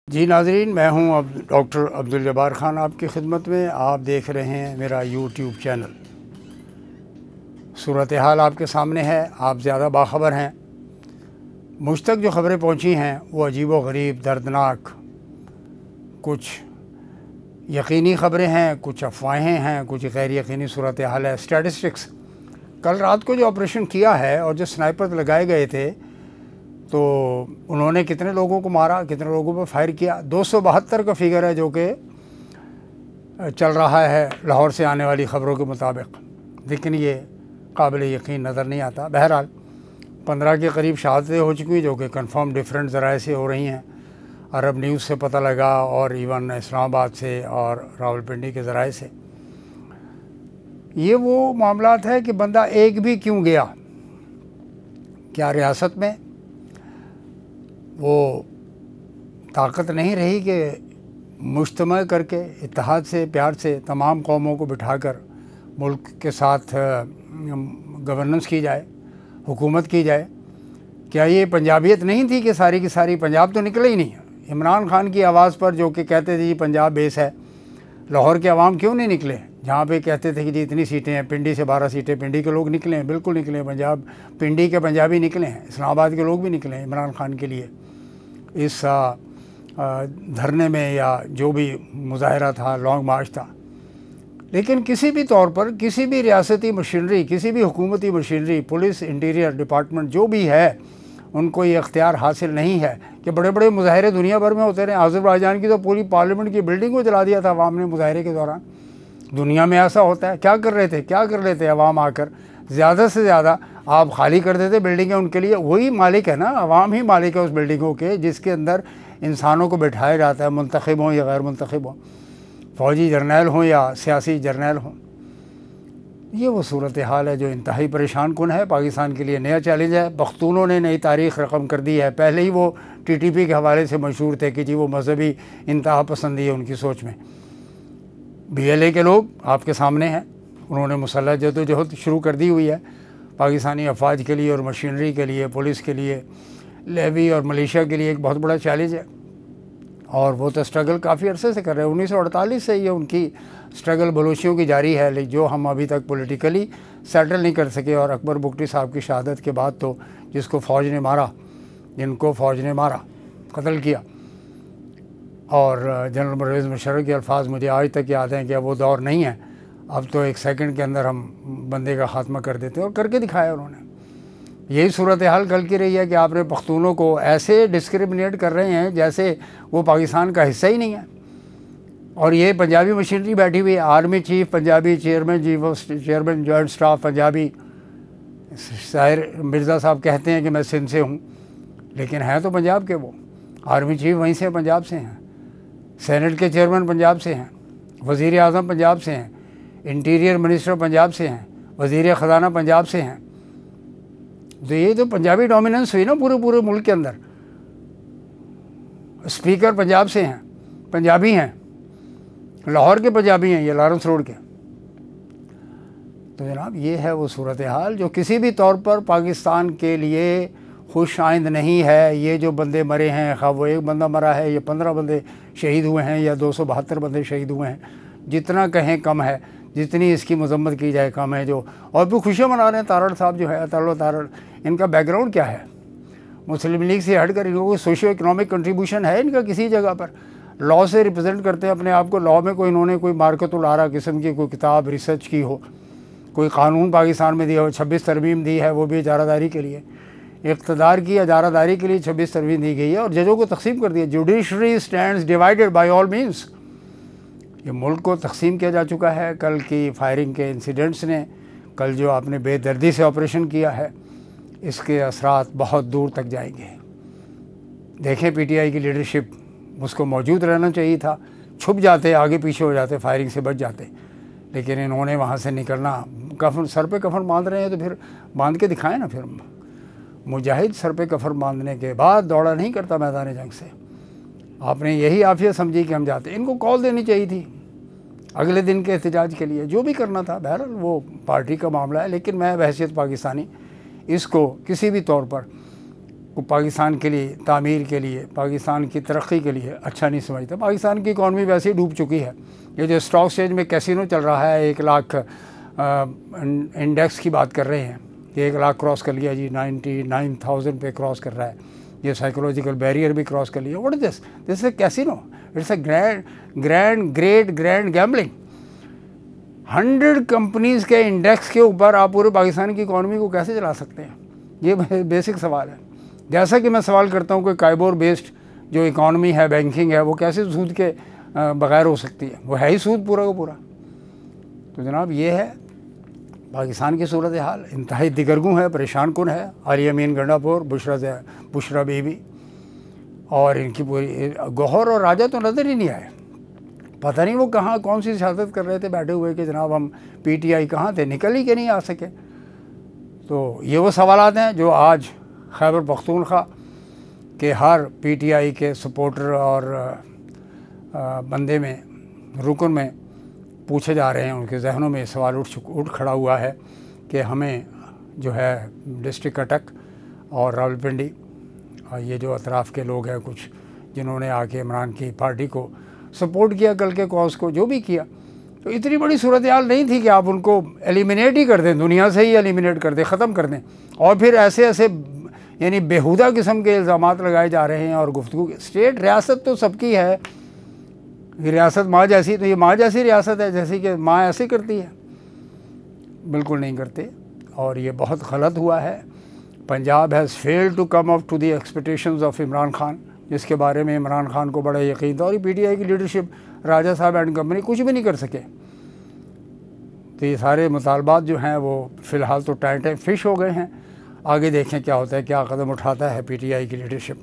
जी नाज़रीन, मैं हूं अब डॉक्टर अब्दुल जब्बार खान आपकी खिदमत में। आप देख रहे हैं मेरा यूट्यूब चैनल। सूरत हाल आपके सामने है, आप ज़्यादा बाखबर हैं। मुझ तक जो ख़बरें पहुंची हैं वो अजीब व गरीब, दर्दनाक, कुछ यकीनी ख़बरें हैं, कुछ अफवाहें हैं, कुछ गैर यकीनी सूरत हाल है। स्टैटिस्टिक्स, कल रात को जो ऑपरेशन किया है और जो स्नाइपर लगाए गए थे, तो उन्होंने कितने लोगों को मारा, कितने लोगों पर फायर किया, 272 का फिगर है जो कि चल रहा है लाहौर से आने वाली ख़बरों के मुताबिक, लेकिन ये काबिल यकीन नज़र नहीं आता। बहरहाल 15 के करीब शहादतें हो चुकी जो कि कंफर्म डिफरेंट ज़राए से हो रही हैं। अरब न्यूज़ से पता लगा और इवन इस्लामाबाद से और रावलपिंडी के ज़राए से। ये वो मामलात है कि बंदा एक भी क्यों गया, क्या रियासत में वो ताकत नहीं रही कि मुज्तमा करके इत्तेहाद से, प्यार से तमाम कौमों को बिठाकर मुल्क के साथ गवर्नेंस की जाए, हुकूमत की जाए। क्या ये पंजाबियत नहीं थी कि सारी की सारी, पंजाब तो निकले ही नहीं। इमरान खान की आवाज़ पर जो कि कहते थे जी पंजाब बेस है, लाहौर के अवाम क्यों नहीं निकले? जहाँ पे कहते थे कि जी इतनी सीटें हैं, पिंडी से 12 सीटें, पिंडी के लोग निकले हैं, बिल्कुल निकले हैं। पंजाब, पिंडी के पंजाबी निकले हैं, इस्लामाबाद के लोग भी निकले हैं इमरान खान के लिए इस धरने में, या जो भी मुजाहरा था, लॉन्ग मार्च था। लेकिन किसी भी तौर पर किसी भी रियासती मशीनरी, किसी भी हुकूमती मशीनरी, पुलिस, इंटीरियर डिपार्टमेंट जो भी है, उनको ये अख्तियार हासिल नहीं है कि बड़े बड़े मुजाहरे दुनिया भर में होते रहे। आज़रबाईजान की तो पूरी पार्लियामेंट की बिल्डिंग को जला दिया था अवाम ने मुजाहरे के दौरान। दुनिया में ऐसा होता है। क्या कर रहे थे, क्या कर रहे थे अवाम आकर? ज़्यादा से ज़्यादा आप खाली कर देते बिल्डिंगें उनके लिए। वही मालिक है ना, अवाम ही मालिक है उस बिल्डिंगों के जिसके अंदर इंसानों को बैठाया जाता है, मुंतखब हों या गैर मुंतखब हों, फ़ौजी जर्नैल हों या सियासी जर्नैल हों। ये वो सूरत हाल है जो इंतहाई परेशान कुन है। पाकिस्तान के लिए नया चैलेंज है। पख्तूनों ने नई तारीख़ रकम कर दी है। पहले ही वो TTP के हवाले से मशहूर थे कि जी वो मजहबी इंतहा पसंदी है उनकी सोच में। BLA के लोग आपके सामने हैं, उन्होंने मुसल्लह जदोजहद शुरू कर दी हुई है पाकिस्तानी अफवाज के लिए और मशीनरी के लिए, पुलिस के लिए, लेवी और मलेशिया के लिए एक बहुत बड़ा चैलेंज है। और वो तो स्ट्रगल काफ़ी अरसे से कर रहे हैं। 1948 से ये उनकी स्ट्रगल बलोचियों की जारी है, लेकिन जो हम अभी तक पॉलिटिकली सेटल नहीं कर सके। और अकबर बुगटी साहब की शहादत के बाद तो जिसको फ़ौज ने मारा, जिनको फ़ौज ने मारा, कत्ल किया, और जनरल परवेज़ मुशर्रफ के अल्फाज मुझे आज तक याद हैं कि अब वो दौर नहीं है, अब तो एक सेकंड के अंदर हम बंदे का खात्मा कर देते हैं, और करके दिखाया उन्होंने। यही सूरत हाल कल की रही है कि आपने पख्तूनों को ऐसे डिस्क्रिमिनेट कर रहे हैं जैसे वो पाकिस्तान का हिस्सा ही नहीं है। और ये पंजाबी मशीनरी बैठी हुई है, army chief Punjabi, chairman joint staff Punjabi. शायर मिर्ज़ा साहब कहते हैं कि मैं सिंध से हूँ, लेकिन हैं तो पंजाब के वो। आर्मी चीफ वहीं से पंजाब से हैं, सेनेट के चेयरमैन पंजाब से हैं, वज़ीर आज़म पंजाब से हैं, इंटीरियर मिनिस्टर पंजाब से हैं, वज़ीर ख़जाना पंजाब से हैं। तो ये तो पंजाबी डोमिनेंस हुई ना पूरे मुल्क के अंदर। स्पीकर पंजाब से हैं, पंजाबी हैं, लाहौर के पंजाबी हैं, ये लॉरेंस रोड के। तो जनाब ये है वो सूरत हाल जो किसी भी तौर पर पाकिस्तान के लिए खुश आइंद नहीं है। ये जो बंदे मरे हैं, खा वो एक बंदा मरा है, ये 15 बंदे शहीद हुए हैं या 272 बंदे शहीद हुए हैं, जितना कहें कम है, जितनी इसकी मजम्मत की जाए कम है। जो और भी खुशियाँ मना रहे हैं तारड़ साहब जो है, तारड़, इनका बैकग्राउंड क्या है? मुस्लिम लीग से हटकर इनको कोई सोशियो इकनॉमिक कंट्रीब्यूशन है इनका किसी जगह पर? लॉ से रिप्रेजेंट करते हैं अपने आप को, लॉ में कोई इन्होंने कोई मार्कतुल आरा किस्म की कोई किताब रिसर्च की हो, कोई कानून पाकिस्तान में दिया हो, 26 तरमीम दी है, वो भी इजारादारी के लिए, इक़्तिदार की इजारादारी के लिए 26 तरमीम दी गई है, और जजों को तकसीम कर दिया। Judiciary stands divided by all means. ये मुल्क को तकसीम किया जा चुका है। कल की फायरिंग के इंसिडेंट्स ने, कल जो आपने बेदर्दी से ऑपरेशन किया है, इसके असरात बहुत दूर तक जाएंगे। देखें PTI की लीडरशिप, उसको मौजूद रहना चाहिए था, छुप जाते, आगे पीछे हो जाते, फायरिंग से बच जाते, लेकिन इन्होंने वहाँ से निकलना, कफन सर पे कफन बांध रहे हैं तो फिर बांध के दिखाएं ना। फिर मुजाहिद सर पे कफन बांधने के बाद दौड़ा नहीं करता मैदान जंग से। आपने यही आफियत समझी कि हम जाते, इनको कॉल देनी चाहिए थी अगले दिन के एहतजाज के लिए, जो भी करना था। बहरहाल वो पार्टी का मामला है, लेकिन मैं बहैसियत पाकिस्तानी इसको किसी भी तौर पर को पाकिस्तान के लिए, तामीर के लिए, पाकिस्तान की तरक्की के लिए अच्छा नहीं समझता। पाकिस्तान की इकॉनमी वैसे ही डूब चुकी है। ये जो स्टॉक एक्सचेंज में कैसीनो चल रहा है, 1 लाख इंडेक्स की बात कर रहे हैं, 1 लाख क्रॉस कर लिया जी, 99,000 पे क्रॉस कर रहा है, ये साइकोलॉजिकल बैरियर भी क्रॉस कर लिया। What is this? This is casino, it's a grand gambling. 100 companies के इंडेक्स के ऊपर आप पूरे पाकिस्तान की इकॉनमी को कैसे चला सकते हैं? ये बेसिक सवाल है। जैसा कि मैं सवाल करता हूँ कि काइबोर बेस्ड जो इकॉनमी है, बैंकिंग है, वो कैसे सूद के बगैर हो सकती है? वो है ही सूद पूरा का पूरा। तो जनाब ये है पाकिस्तान की सूरत हाल, इंतहाई दिगरगूं है, परेशान कुन है। आलिया मीन गंडापुर, बुशरा बीबी और इनकी पूरी गौहर और राजा तो नज़र ही नहीं आए। पता नहीं वो कहाँ कौन सी सियासत कर रहे थे बैठे हुए कि जनाब हम PTI कहाँ थे, निकल ही के नहीं आ सके। तो ये वो सवालात हैं जो आज खैबर पख्तूनख्वा के हर PTI के सपोर्टर और बंदे में, रुकन में पूछे जा रहे हैं। उनके जहनों में सवाल उठ खड़ा हुआ है कि हमें जो है डिस्ट्रिक्ट कटक और रावलपिंडी और ये जो अतराफ़ के लोग हैं कुछ, जिन्होंने आके इमरान की पार्टी को सपोर्ट किया, कल के कॉज को जो भी किया, तो इतनी बड़ी सूरत हाल नहीं थी कि आप उनको एलिमिनेट ही कर दें, दुनिया से ही एलिमिनेट कर दें, ख़त्म कर दें। और फिर ऐसे ऐसे यानी बेहुदा किस्म के इल्ज़ामात लगाए जा रहे हैं। और गुफ्तगू, स्टेट रियासत तो सबकी है, रियासत माँ जैसी, तो ये माँ जैसी रियासत है जैसी कि माँ ऐसे करती है? बिल्कुल नहीं करते। और ये बहुत गलत हुआ है। Punjab has failed to come up to the expectations of Imran Khan, जिसके बारे में इमरान खान को बड़ा यकीन था। और PTI की लीडरशिप, राजा साहब एंड कंपनी कुछ भी नहीं कर सके। तो ये सारे मुतालबात जो हैं वो फ़िलहाल तो टाइम फिश हो गए हैं। आगे देखें क्या होता है, क्या कदम उठाता है PTI की लीडरशिप।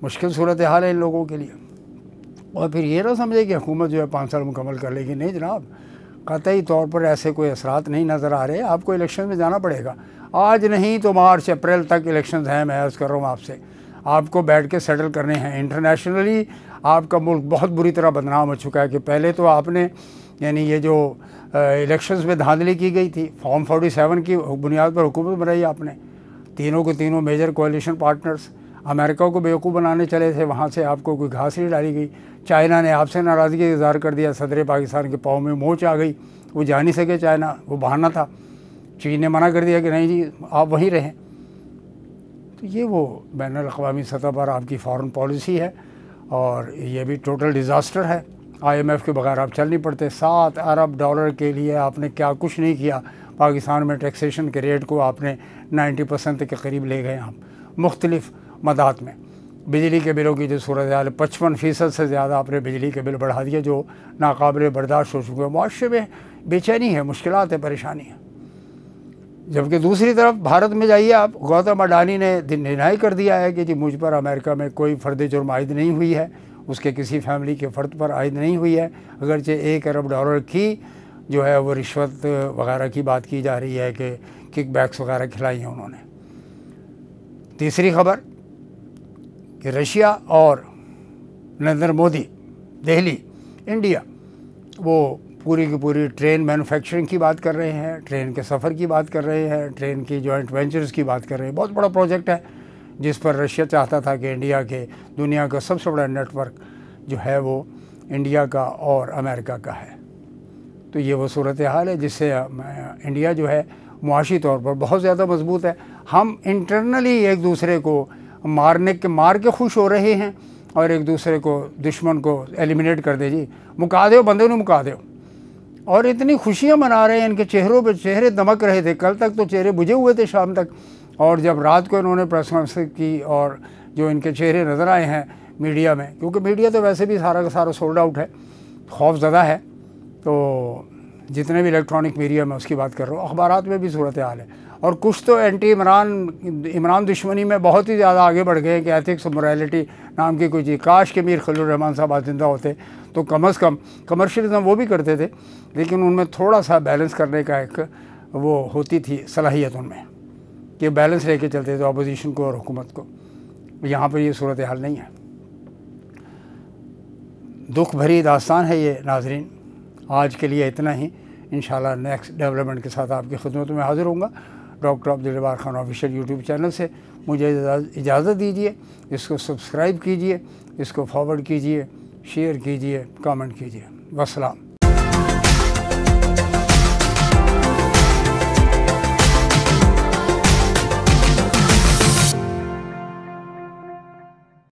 मुश्किल सूरत हाल है इन लोगों के लिए। और फिर ये ना समझे कि हुकूमत जो है 5 साल मुकम्मल कर लेगी। नहीं जनाब, कतई तौर पर ऐसे कोई असरात नहीं नज़र आ रहे। आपको इलेक्शन में जाना पड़ेगा, आज नहीं तो मार्च अप्रैल तक इलेक्शन हैं। मैं अर्ज़ कर रहा हूँ आपसे, आपको बैठ के सेटल करने हैं। इंटरनेशनली आपका मुल्क बहुत बुरी तरह बदनाम हो चुका है कि पहले तो आपने यानी ये जो इलेक्शंस में धांधली की गई थी, फॉर्म 47 की बुनियाद पर हुकूमत बनाई आपने। तीनों के तीनों मेजर कोalition पार्टनर्स अमेरिका को बेवकूफ़ बनाने चले थे, वहाँ से आपको कोई घास नहीं डाली गई। चाइना ने आपसे नाराज़गी इज़हार कर दिया, सदर पाकिस्तान के पाँव में मोच आ गई, वो जा नहीं सके चाइना, वो बहाना था। चीन ने मना कर दिया कि नहीं जी आप वहीं रहें। तो ये वो बैनुल अक़वामी सतह पर आपकी फ़ॉरेन पॉलिसी है और ये भी टोटल डिज़ास्टर है। IMF के बगैर आप चल नहीं पड़ते। $7 अरब के लिए आपने क्या कुछ नहीं किया। पाकिस्तान में टैक्सेशन के रेट को आपने 90% के करीब ले गए आप मुख्तलिफ़ मदात में। बिजली के बिलों की जो सूरत हाल है, 55% से ज़्यादा आपने बिजली के बिल बढ़ा दिए जो नाकाबिल बर्दाश्त हो चुके हैं। मुआशरे में बेचैनी है, मुश्किलात है, परेशानी है। जबकि दूसरी तरफ भारत में जाइए आप, गौतम अडानी ने डिनाई कर दिया है कि जी मुझ पर अमेरिका में कोई फ़र्द जुर्म आयद नहीं हुई है, उसके किसी फैमिली के फ़र्द पर आयद नहीं हुई है। अगरचे $1 अरब की जो है वो रिश्वत वगैरह की बात की जा रही है कि किकबैक्स वगैरह खिलाई हैं उन्होंने। तीसरी खबर कि रशिया और नरेंद्र मोदी दिल्ली इंडिया वो पूरी की पूरी ट्रेन मैन्युफैक्चरिंग की बात कर रहे हैं, ट्रेन के सफ़र की बात कर रहे हैं, ट्रेन की जॉइंट वेंचर्स की बात कर रहे हैं। बहुत बड़ा प्रोजेक्ट है जिस पर रशिया चाहता था कि इंडिया के दुनिया का सबसे बड़ा नेटवर्क जो है वो इंडिया का और अमेरिका का है। तो ये वो सूरत हाल है जिससे इंडिया जो है मुआशी तौर पर बहुत ज़्यादा मजबूत है। हम इंटरनली एक दूसरे को मार के खुश हो रहे हैं और एक दूसरे को दुश्मन को एलिमिनेट कर दे जी, मुका दो बंदे ने, मुका दो। और इतनी खुशियाँ मना रहे हैं, इनके चेहरों पे चेहरे दमक रहे थे। कल तक तो चेहरे बुझे हुए थे शाम तक, और जब रात को इन्होंने प्रेस कॉन्फ्रेंस की और जो इनके चेहरे नज़र आए हैं मीडिया में, क्योंकि मीडिया तो वैसे भी सारा का सारा सोल्ड आउट है, खौफज़दा है। तो जितने भी इलेक्ट्रॉनिक मीडिया में उसकी बात कर रहा हूँ, अखबारात में भी सूरत हाल है। और कुछ तो एंटी इमरान दुश्मनी में बहुत ही ज़्यादा आगे बढ़ गए कि एथिक्स और मोरालिटी नाम की कोई चीज़। काश के मीर खलील रहमान साहब आज जिंदा होते तो कम अज़ कम कमर्शियलिज्म वो भी करते थे, लेकिन उनमें थोड़ा सा बैलेंस करने का एक वो होती थी सलाहियत उनमें कि बैलेंस लेके चलते थे अपोजिशन को और हुकूमत को। यहाँ पर ये सूरत हाल नहीं है। दुख भरी दास्तान है ये नाजरीन। आज के लिए इतना ही। इंशाल्लाह नेक्स्ट डेवलपमेंट के साथ आपकी खिदमत में हाज़िर होऊंगा। Doctor Abdul Jabbar Khan official YouTube channel से। मुझे इजाज़त दीजिए, इसको सब्सक्राइब कीजिए, इसको फॉरवर्ड कीजिए, शेयर कीजिए, कमेंट कीजिए। वस्सलाम।